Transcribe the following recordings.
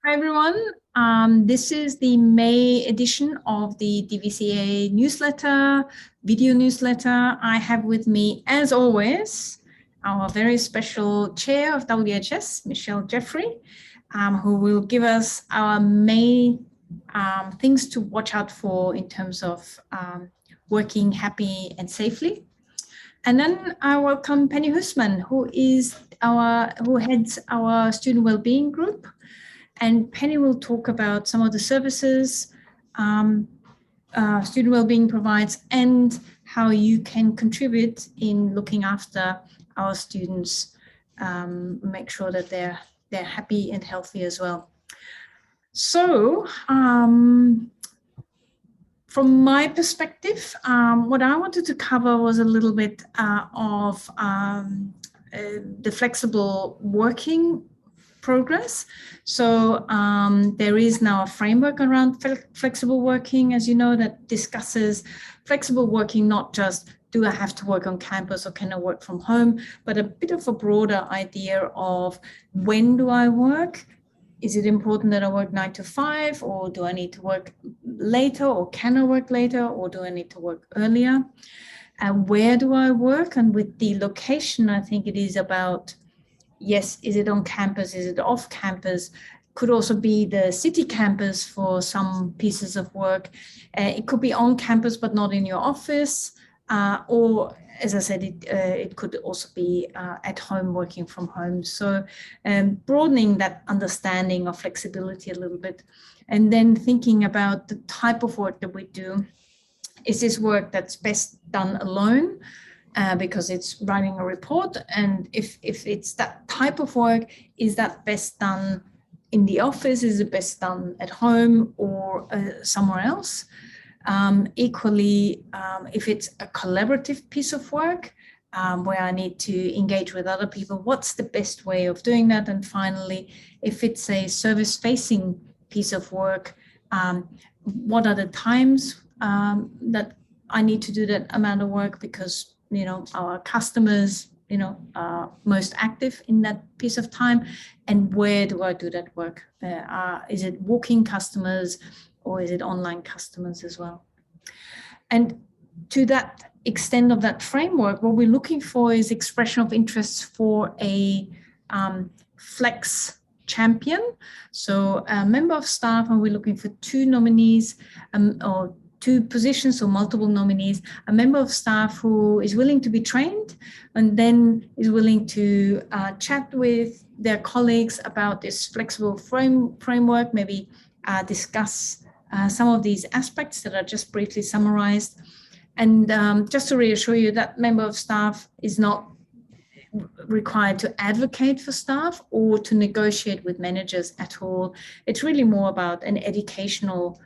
Hi everyone. This is the May edition of the DVCA newsletter, video newsletter. I have with me, as always, our very special chair of WHS, Michelle Jeffrey, who will give us our May things to watch out for in terms of working happy and safely. And then I welcome Penny Husman, who heads our student wellbeing group. And Penny will talk about some of the services student wellbeing provides and how you can contribute in looking after our students, make sure that they're happy and healthy as well. So from my perspective, what I wanted to cover was a little bit of the flexible working progress. So there is now a framework around flexible working, as you know, that discusses flexible working, not just do I have to work on campus or can I work from home, but a bit of a broader idea of when do I work? Is it important that I work 9 to 5, or do I need to work later, or can I work later, or do I need to work earlier? And where do I work? And with the location, I think it is about, yes, is it on campus? Is it off campus? Could also be the city campus for some pieces of work. It could be on campus, but not in your office. Or, as I said, it could also be at home, working from home. So broadening that understanding of flexibility a little bit. And then thinking about the type of work that we do. Is this work that's best done alone? Because it's writing a report, and if it's that type of work, is that best done in the office? Is it best done at home or somewhere else? Equally, if it's a collaborative piece of work where I need to engage with other people, what's the best way of doing that? And finally, if it's a service-facing piece of work, what are the times that I need to do that amount of work, because our customers, are most active in that piece of time, and where do I do that work? Is it walk-in customers or is it online customers as well? And to that extent of that framework, what we're looking for is expression of interest for a flex champion. So a member of staff, and we're looking for 2 nominees or 2 positions, or multiple nominees, a member of staff who is willing to be trained and then is willing to chat with their colleagues about this flexible framework, maybe discuss some of these aspects that are just briefly summarized. And just to reassure you, that member of staff is not required to advocate for staff or to negotiate with managers at all. It's really more about an educational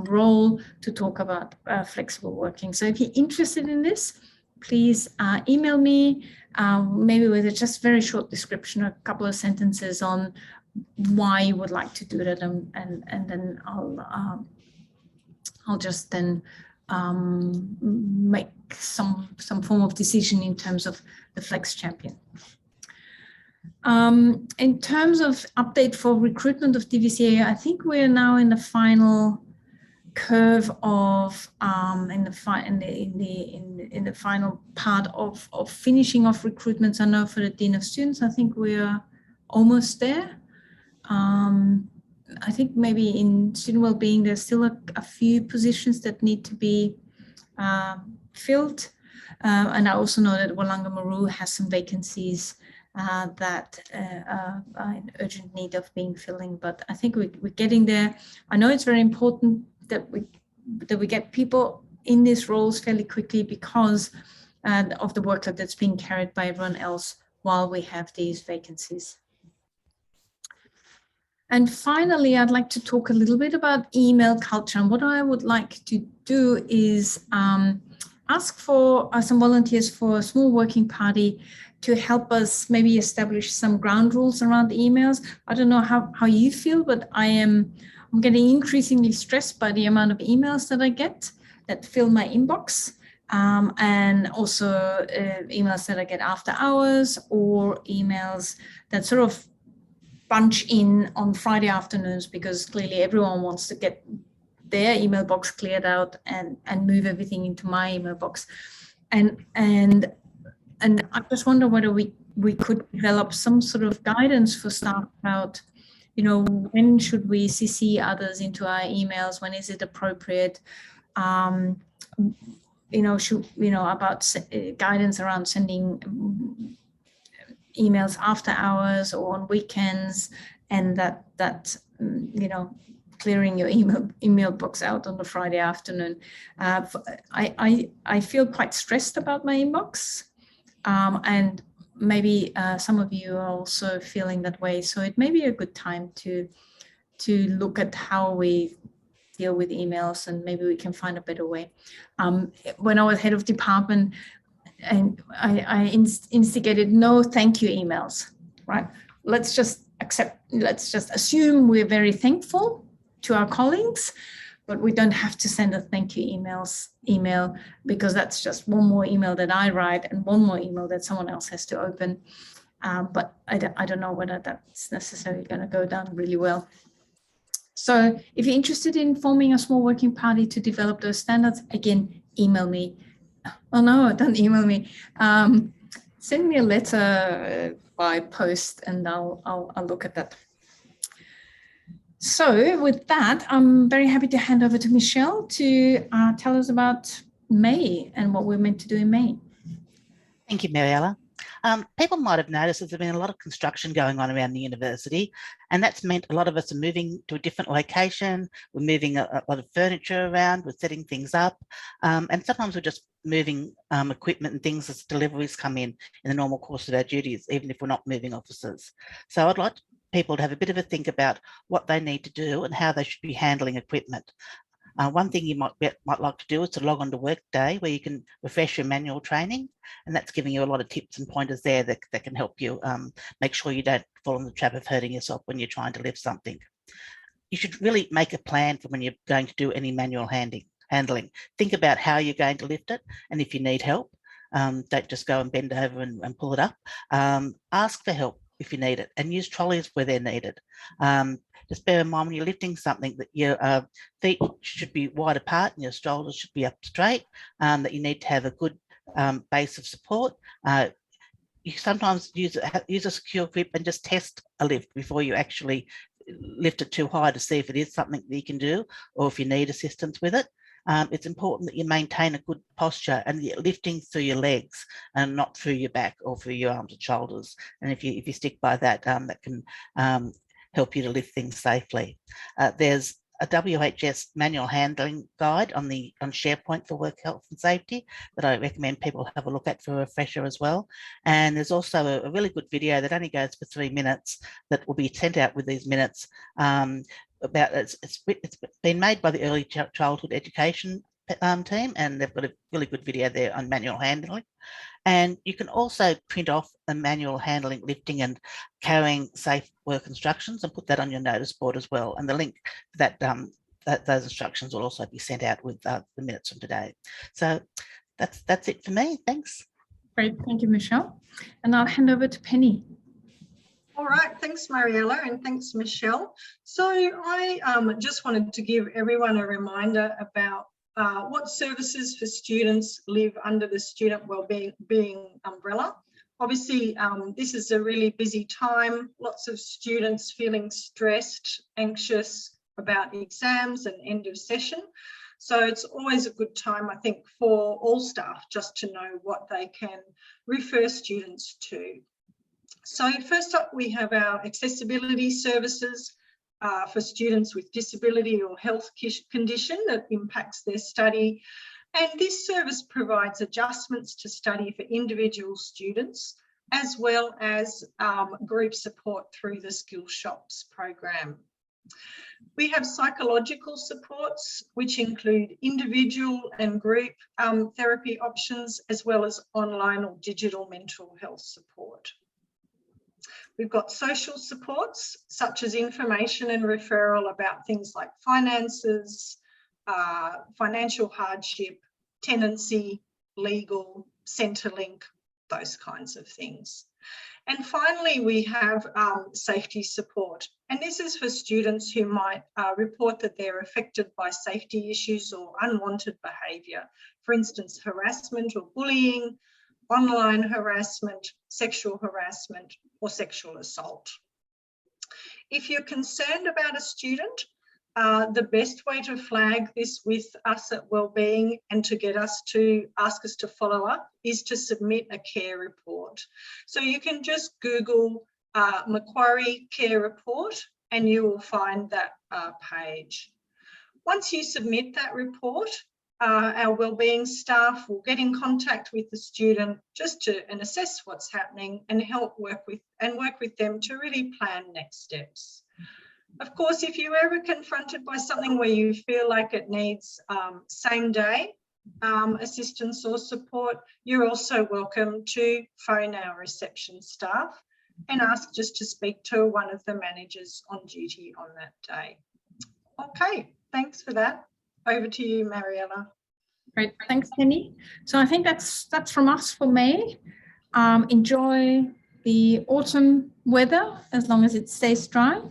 role to talk about flexible working. So if you're interested in this, please email me, maybe with a just very short description, a couple of sentences on why you would like to do that, and then I'll just then make some form of decision in terms of the Flex Champion. In terms of update for recruitment of DVCA, I think we're now in the final curve of in the final part of finishing off recruitments. I know for the Dean of Students, I think we're almost there. I think maybe in student wellbeing, there's still a few positions that need to be filled. And I also know that Wollongongo has some vacancies that are in urgent need of being filling, but I think we're getting there. I know it's very important that we get people in these roles fairly quickly because of the workload that's being carried by everyone else while we have these vacancies. And finally, I'd like to talk a little bit about email culture. And what I would like to do is ask for some volunteers for a small working party to help us maybe establish some ground rules around emails. I don't know how you feel, but I'm getting increasingly stressed by the amount of emails that I get that fill my inbox, and also emails that I get after hours, or emails that sort of bunch in on Friday afternoons, because clearly everyone wants to get their email box cleared out and move everything into my email box. And I just wonder whether we could develop some sort of guidance for staff about, when should we CC others into our emails? When is it appropriate? About guidance around sending emails after hours or on weekends, and that clearing your email box out on the Friday afternoon. I feel quite stressed about my inbox, and maybe some of you are also feeling that way. So it may be a good time to look at how we deal with emails, and maybe we can find a better way. When I was head of department, and I instigated no thank you emails, right? Let's just assume we're very thankful to our colleagues, but we don't have to send a thank you email, because that's just one more email that I write and one more email that someone else has to open. But I don't know whether that's necessarily going to go down really well. So if you're interested in forming a small working party to develop those standards, again, email me. Oh no, don't email me. Send me a letter by post, and I'll look at that. So with that, I'm very happy to hand over to Michelle to tell us about May and what we're meant to do in May. Thank you, Mariella. People might have noticed there's been a lot of construction going on around the university, and that's meant a lot of us are moving to a different location. We're moving a lot of furniture around, we're setting things up, and sometimes we're just moving equipment and things as deliveries come in the normal course of our duties, even if we're not moving offices. So I'd like people to have a bit of a think about what they need to do and how they should be handling equipment. One thing you might like to do is to log on to Workday, where you can refresh your manual training, and that's giving you a lot of tips and pointers there that can help you make sure you don't fall in the trap of hurting yourself when you're trying to lift something. You should really make a plan for when you're going to do any manual handling. Think about how you're going to lift it, and if you need help, don't just go and bend over and pull it up. Ask for help if you need it, and use trolleys where they're needed. Just bear in mind when you're lifting something that your feet should be wide apart and your shoulders should be up straight, that you need to have a good base of support. You sometimes use a secure grip and just test a lift before you actually lift it too high to see if it is something that you can do or if you need assistance with it. It's important that you maintain a good posture and you're lifting through your legs and not through your back or through your arms and shoulders. And if you stick by that, that can help you to lift things safely. There's a WHS manual handling guide on SharePoint for work health and safety that I recommend people have a look at for a refresher as well. And there's also a really good video that only goes for 3 minutes that will be sent out with these minutes. It's been made by the Early Childhood Education team, and they've got a really good video there on manual handling. And you can also print off the manual handling, lifting and carrying safe work instructions and put that on your notice board as well. And the link to that those instructions will also be sent out with the minutes from today. So that's it for me. Thanks. Great, thank you, Michelle. And I'll hand over to Penny. All right, thanks, Mariella, and thanks, Michelle. So I just wanted to give everyone a reminder about what services for students live under the Student Wellbeing umbrella. Obviously, this is a really busy time, lots of students feeling stressed, anxious about exams and end of session. So it's always a good time, I think, for all staff just to know what they can refer students to. So first up, we have our accessibility services for students with disability or health condition that impacts their study. And this service provides adjustments to study for individual students, as well as group support through the Skill Shops program. We have psychological supports, which include individual and group therapy options, as well as online or digital mental health support. We've got social supports, such as information and referral about things like finances, financial hardship, tenancy, legal, Centrelink, those kinds of things. And finally, we have safety support. And this is for students who might report that they're affected by safety issues or unwanted behaviour. For instance, harassment or bullying, online harassment, sexual harassment, or sexual assault. If you're concerned about a student, the best way to flag this with us at Wellbeing and to get us to ask us to follow up is to submit a care report. So you can just Google Macquarie Care Report and you will find that page. Once you submit that report, our wellbeing staff will get in contact with the student just to assess what's happening and work with them to really plan next steps. Of course, if you're ever confronted by something where you feel like it needs same day assistance or support, you're also welcome to phone our reception staff and ask just to speak to one of the managers on duty on that day. Okay, thanks for that. Over to you, Mariella. Great, thanks, Penny. So I think that's from us for May. Enjoy the autumn weather as long as it stays dry,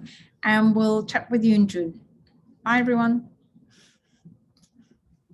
and we'll chat with you in June. Bye, everyone.